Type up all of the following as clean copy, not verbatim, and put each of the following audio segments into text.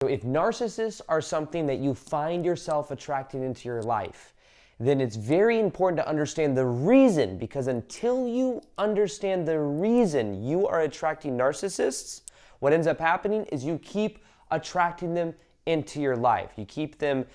So if narcissists are something that you find yourself attracting into your life, then it's very important to understand the reason, because until you understand the reason you are attracting narcissists, what ends up happening is you keep attracting them into your life. You keep them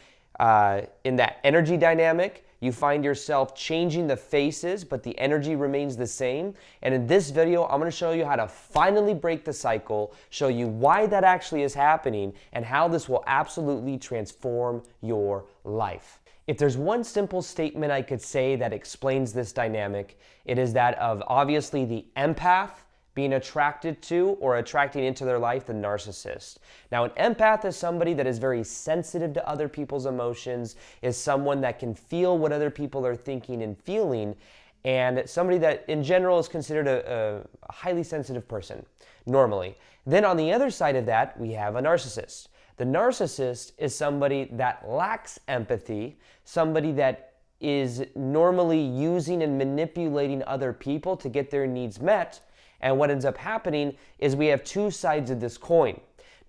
in that energy dynamic. You find yourself changing the faces, but the energy remains the same. And in this video, I'm going to show you how to finally break the cycle, show you why that actually is happening, and how this will absolutely transform your life. If there's one simple statement I could say that explains this dynamic, it is that of obviously the empath being attracted to or attracting into their life the narcissist. Now, an empath is somebody that is very sensitive to other people's emotions, is someone that can feel what other people are thinking and feeling, and somebody that in general is considered a highly sensitive person, normally. Then on the other side of that, we have a narcissist. The narcissist is somebody that lacks empathy, somebody that is normally using and manipulating other people to get their needs met. And what ends up happening is we have two sides of this coin.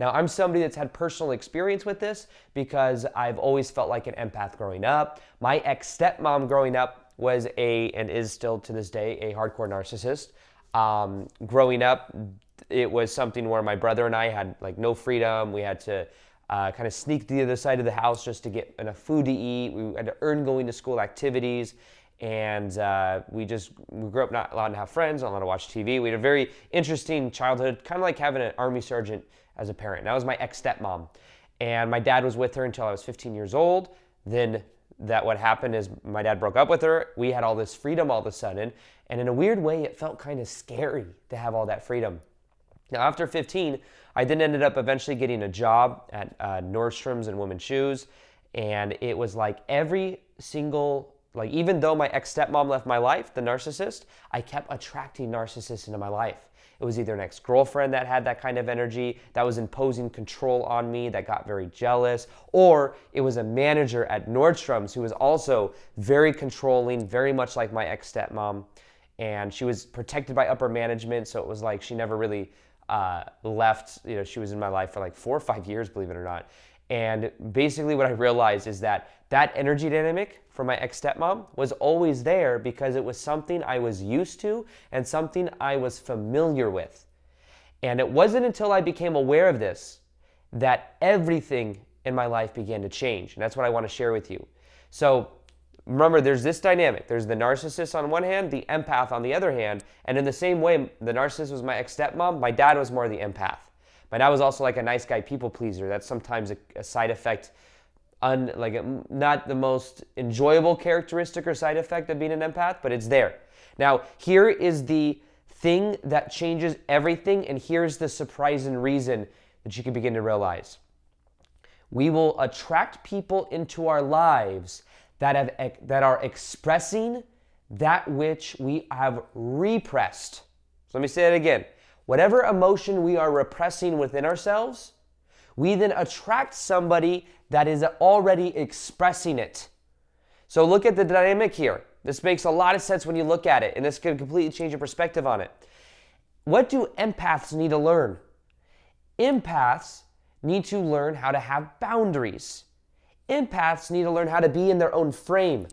Now, I'm somebody that's had personal experience with this because I've always felt like an empath growing up. My ex-stepmom growing up was and is still to this day, a hardcore narcissist. Growing up, it was something where my brother and I had like no freedom. We had to kind of sneak to the other side of the house just to get enough food to eat. We had to earn going to school activities. And we grew up not allowed to have friends, not allowed to watch TV. We had a very interesting childhood, kind of like having an army sergeant as a parent. That was my ex-stepmom. And my dad was with her until I was 15 years old. Then what happened is my dad broke up with her. We had all this freedom all of a sudden. And in a weird way, it felt kind of scary to have all that freedom. Now, after 15, I then ended up eventually getting a job at Nordstrom's and women's shoes. And it was like even though my ex-stepmom left my life, the narcissist, I kept attracting narcissists into my life. It was either an ex-girlfriend that had that kind of energy, that was imposing control on me, that got very jealous, or it was a manager at Nordstrom's who was also very controlling, very much like my ex-stepmom, and she was protected by upper management, so it was like she never really left. She was in my life for like 4 or 5 years, believe it or not. And basically what I realized is that energy dynamic for my ex-stepmom was always there because it was something I was used to and something I was familiar with. And it wasn't until I became aware of this that everything in my life began to change. And that's what I want to share with you. So remember, there's this dynamic. There's the narcissist on one hand, the empath on the other hand. And in the same way, the narcissist was my ex-stepmom, my dad was more the empath. My dad was also like a nice guy people pleaser. That's sometimes a side effect, not the most enjoyable characteristic or side effect of being an empath, but it's there. Now, here is the thing that changes everything, and here's the surprising reason that you can begin to realize. We will attract people into our lives that are expressing that which we have repressed. So let me say it again. Whatever emotion we are repressing within ourselves, we then attract somebody that is already expressing it. So look at the dynamic here. This makes a lot of sense when you look at it, and this can completely change your perspective on it. What do empaths need to learn? Empaths need to learn how to have boundaries. Empaths need to learn how to be in their own frame.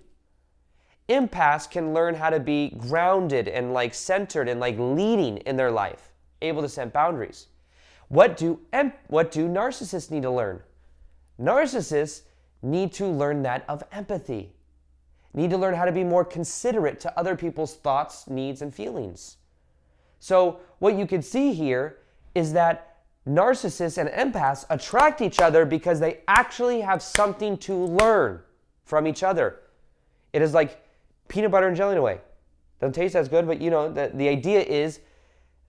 Empaths can learn how to be grounded and centered and leading in their life, able to set boundaries. What do narcissists need to learn? Narcissists need to learn that of empathy, need to learn how to be more considerate to other people's thoughts, needs, and feelings. So what you can see here is that narcissists and empaths attract each other because they actually have something to learn from each other. It is like peanut butter and jelly in a way. Doesn't taste as good, but the idea is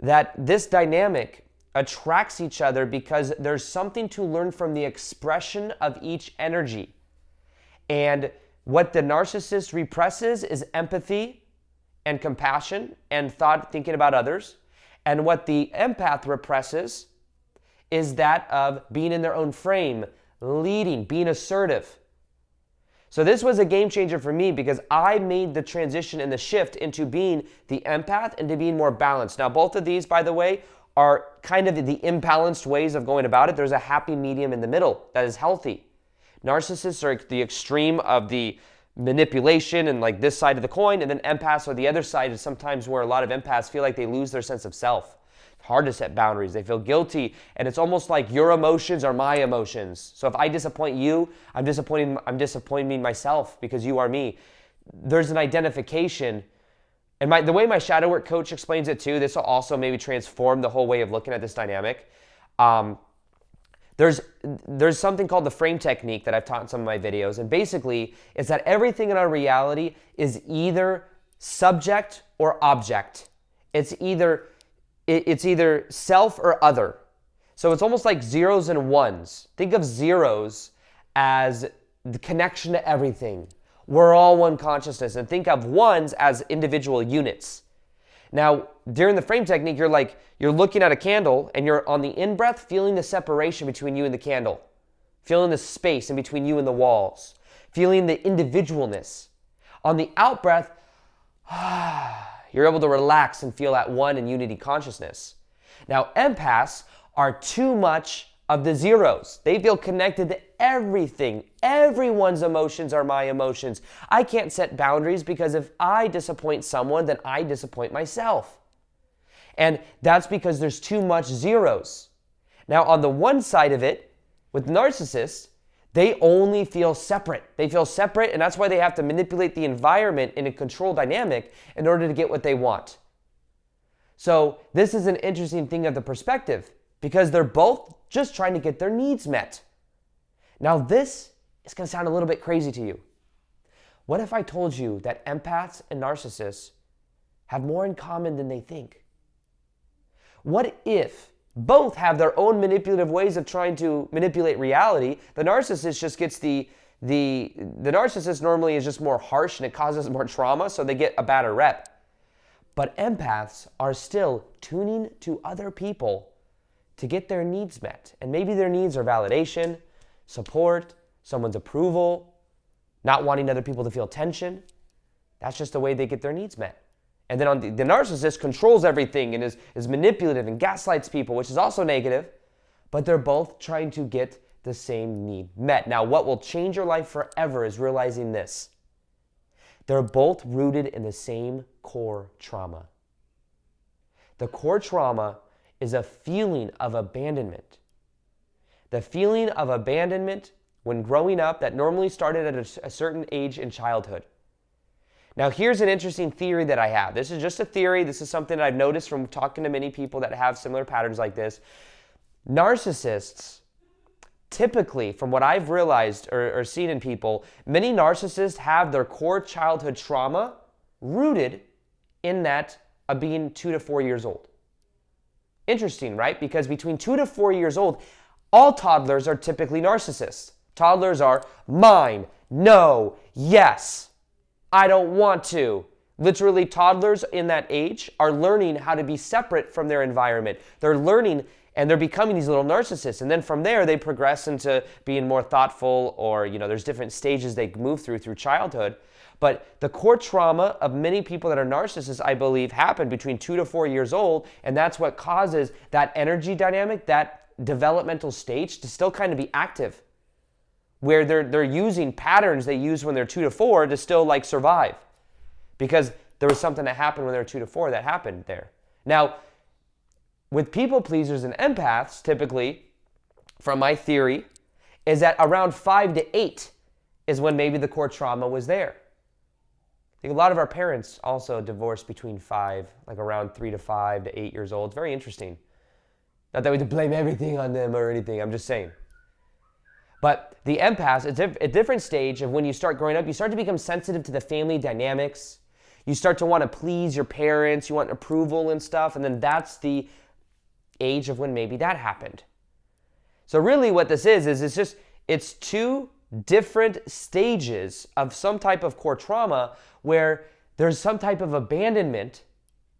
that this dynamic attracts each other because there's something to learn from the expression of each energy. And what the narcissist represses is empathy and compassion and thinking about others. And what the empath represses is that of being in their own frame, leading, being assertive. So this was a game changer for me because I made the transition and the shift into being the empath and to being more balanced. Now, both of these, by the way, are kind of the imbalanced ways of going about it. There's a happy medium in the middle that is healthy. Narcissists are the extreme of the manipulation and like this side of the coin, and then empaths are the other side, is sometimes where a lot of empaths feel like they lose their sense of self. It's hard to set boundaries. They feel guilty, and it's almost like your emotions are my emotions. So if I disappoint you, I'm disappointing myself because you are me. There's an identification. And the way my shadow work coach explains it too, this will also maybe transform the whole way of looking at this dynamic. There's something called the frame technique that I've taught in some of my videos, and basically it's that everything in our reality is either subject or object. It's either self or other. So it's almost like zeros and ones. Think of zeros as the connection to everything. We're all one consciousness, and think of ones as individual units. Now, during the frame technique, you're looking at a candle, and you're on the in-breath feeling the separation between you and the candle, feeling the space in between you and the walls, feeling the individualness. On the out-breath, you're able to relax and feel at one in unity consciousness. Now, empaths are too much of the zeros. They feel connected to everything. Everyone's emotions are my emotions. I can't set boundaries because if I disappoint someone, then I disappoint myself. And that's because there's too much zeros. Now, on the one side of it, with narcissists, they only feel separate. They feel separate, and that's why they have to manipulate the environment in a control dynamic in order to get what they want. So this is an interesting thing of the perspective, because they're both just trying to get their needs met. Now this is going to sound a little bit crazy to you. What if I told you that empaths and narcissists have more in common than they think? What if both have their own manipulative ways of trying to manipulate reality? The narcissist just gets the narcissist normally is just more harsh and it causes more trauma, so they get a badder rep. But empaths are still tuning to other people to get their needs met. And maybe their needs are validation, support, someone's approval, not wanting other people to feel tension. That's just the way they get their needs met. And then the narcissist controls everything and is manipulative and gaslights people, which is also negative, but they're both trying to get the same need met. Now, what will change your life forever is realizing this. They're both rooted in the same core trauma. The core trauma is a feeling of abandonment. The feeling of abandonment when growing up that normally started at a certain age in childhood. Now, here's an interesting theory that I have. This is just a theory. This is something that I've noticed from talking to many people that have similar patterns like this. Narcissists, typically, from what I've realized or seen in people, many narcissists have their core childhood trauma rooted in that of being 2 to 4 years old. Interesting, right? Because between 2 to 4 years old, all toddlers are typically narcissists. Toddlers are mine, no, yes, I don't want to. Literally, toddlers in that age are learning how to be separate from their environment. They're learning and they're becoming these little narcissists. And then from there, they progress into being more thoughtful, or, there's different stages they move through childhood. But the core trauma of many people that are narcissists, I believe, happen between 2 to 4 years old. And that's what causes that energy dynamic, that developmental stage to still kind of be active, where they're using patterns they use when they're 2 to 4 to still survive, because there was something that happened when they were 2 to 4 that happened there. Now, with people pleasers and empaths, typically, from my theory, is that around 5 to 8 is when maybe the core trauma was there. I think a lot of our parents also divorced between 5, around 3 to 5 to 8 years old. It's very interesting. Not that we have to blame everything on them or anything, I'm just saying. But the empaths, it's a different stage of when you start growing up. You start to become sensitive to the family dynamics. You start to want to please your parents. You want approval and stuff. And then that's the age of when maybe that happened. So really what this is it's 2 different stages of some type of core trauma where there's some type of abandonment,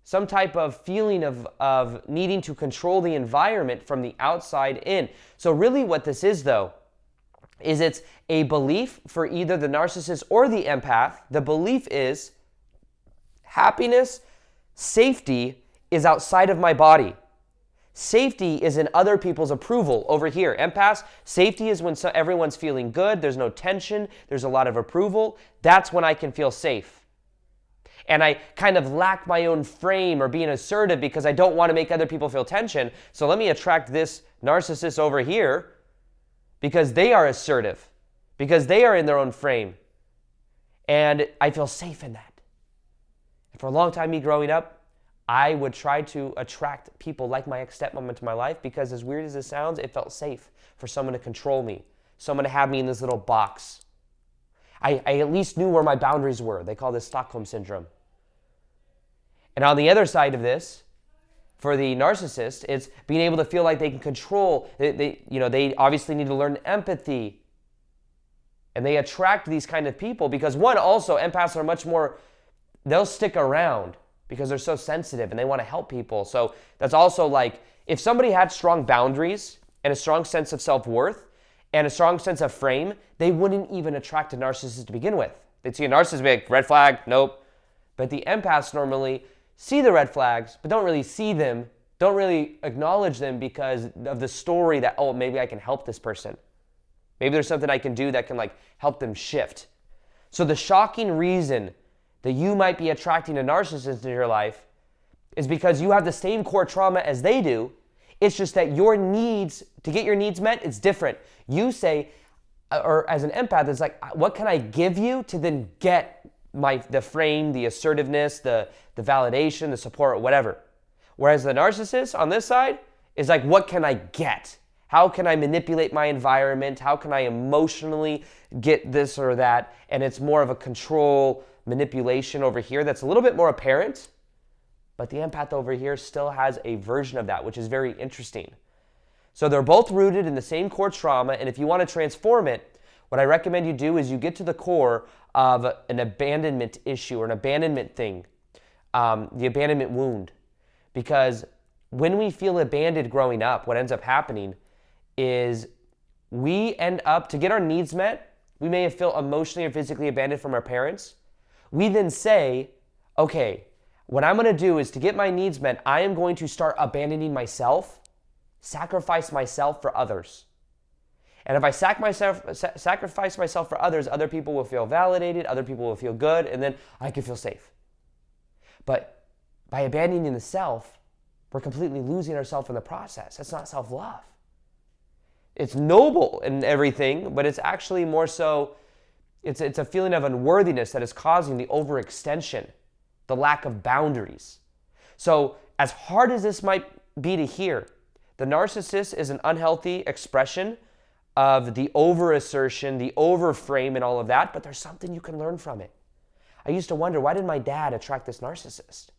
some type of feeling of needing to control the environment from the outside in. So really what this is, though, is it's a belief for either the narcissist or the empath. The belief is happiness, safety is outside of my body. Safety is in other people's approval over here. Empaths, safety is when everyone's feeling good, there's no tension, there's a lot of approval. That's when I can feel safe. And I kind of lack my own frame or being assertive because I don't want to make other people feel tension. So let me attract this narcissist over here because they are assertive, because they are in their own frame. And I feel safe in that. And for a long time, me growing up, I would try to attract people like my ex-stepmom into my life because, as weird as it sounds, it felt safe for someone to control me, someone to have me in this little box. I at least knew where my boundaries were. They call this Stockholm Syndrome. And on the other side of this, for the narcissist, it's being able to feel like they can control. They obviously need to learn empathy. And they attract these kind of people because, one, also, empaths are much more, they'll stick around because they're so sensitive and they want to help people. So that's also like, if somebody had strong boundaries and a strong sense of self-worth and a strong sense of frame, they wouldn't even attract a narcissist to begin with. They'd see a narcissist and be like, red flag, nope. But the empaths normally see the red flags, but don't really see them, don't really acknowledge them because of the story that, oh, maybe I can help this person. Maybe there's something I can do that can like help them shift. So the shocking reason that you might be attracting a narcissist into your life is because you have the same core trauma as they do. It's just that your needs, to get your needs met, it's different. You say, or as an empath, it's like, what can I give you to then get the frame, the assertiveness, the validation, the support, whatever. Whereas the narcissist on this side is like, what can I get? How can I manipulate my environment? How can I emotionally get this or that? And it's more of a control manipulation over here that's a little bit more apparent. But the empath over here still has a version of that, which is very interesting. So they're both rooted in the same core trauma. And if you want to transform it, what I recommend you do is you get to the core of an abandonment issue or an abandonment thing, the abandonment wound. Because when we feel abandoned growing up, what ends up happening is we end up, to get our needs met, we may feel emotionally or physically abandoned from our parents. We then say, okay, what I'm going to do is to get my needs met, I am going to start abandoning myself, sacrifice myself for others. And if I sacrifice myself for others, other people will feel validated, other people will feel good, and then I can feel safe. But by abandoning the self, we're completely losing ourselves in the process. That's not self-love. It's noble and everything, but it's actually more so, it's a feeling of unworthiness that is causing the overextension, the lack of boundaries. So as hard as this might be to hear, the narcissist is an unhealthy expression of the over-assertion, the over-frame and all of that, but there's something you can learn from it. I used to wonder, why did my dad attract this narcissist?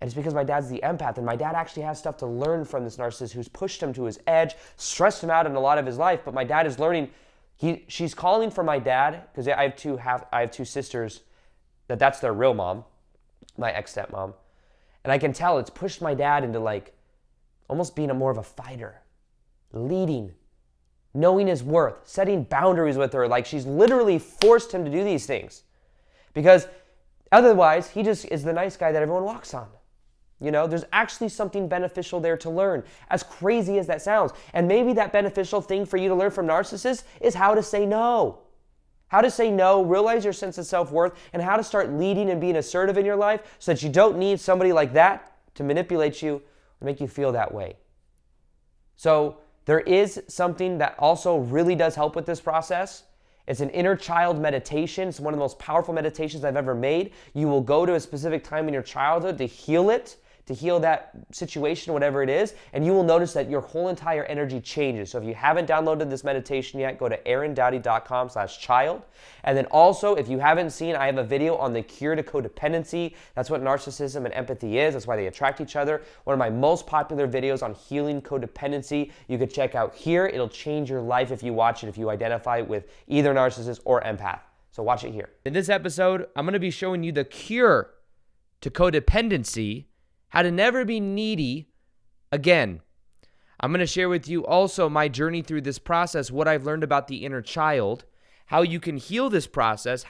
And it's because my dad's the empath, and my dad actually has stuff to learn from this narcissist who's pushed him to his edge, stressed him out in a lot of his life, but my dad is learning. She's calling for my dad, because I have two sisters, that's their real mom, my ex-stepmom. And I can tell it's pushed my dad into like almost being more of a fighter, leading, knowing his worth, setting boundaries with her. Like she's literally forced him to do these things. Because otherwise, he just is the nice guy that everyone walks on. You know, there's actually something beneficial there to learn, as crazy as that sounds. And maybe that beneficial thing for you to learn from narcissists is how to say no. How to say no, realize your sense of self-worth, and how to start leading and being assertive in your life so that you don't need somebody like that to manipulate you or make you feel that way. So there is something that also really does help with this process. It's an inner child meditation. It's one of the most powerful meditations I've ever made. You will go to a specific time in your childhood to heal it, to heal that situation, whatever it is, and you will notice that your whole entire energy changes. So if you haven't downloaded this meditation yet, go to aarondowdy.com/child. And then also, if you haven't seen, I have a video on the cure to codependency. That's what narcissism and empathy is. That's why they attract each other. One of my most popular videos on healing codependency, you could check out here. It'll change your life if you watch it, if you identify with either narcissist or empath. So watch it here. In this episode, I'm going to be showing you the cure to codependency, how to never be needy again. I'm going to share with you also my journey through this process, what I've learned about the inner child, how you can heal this process,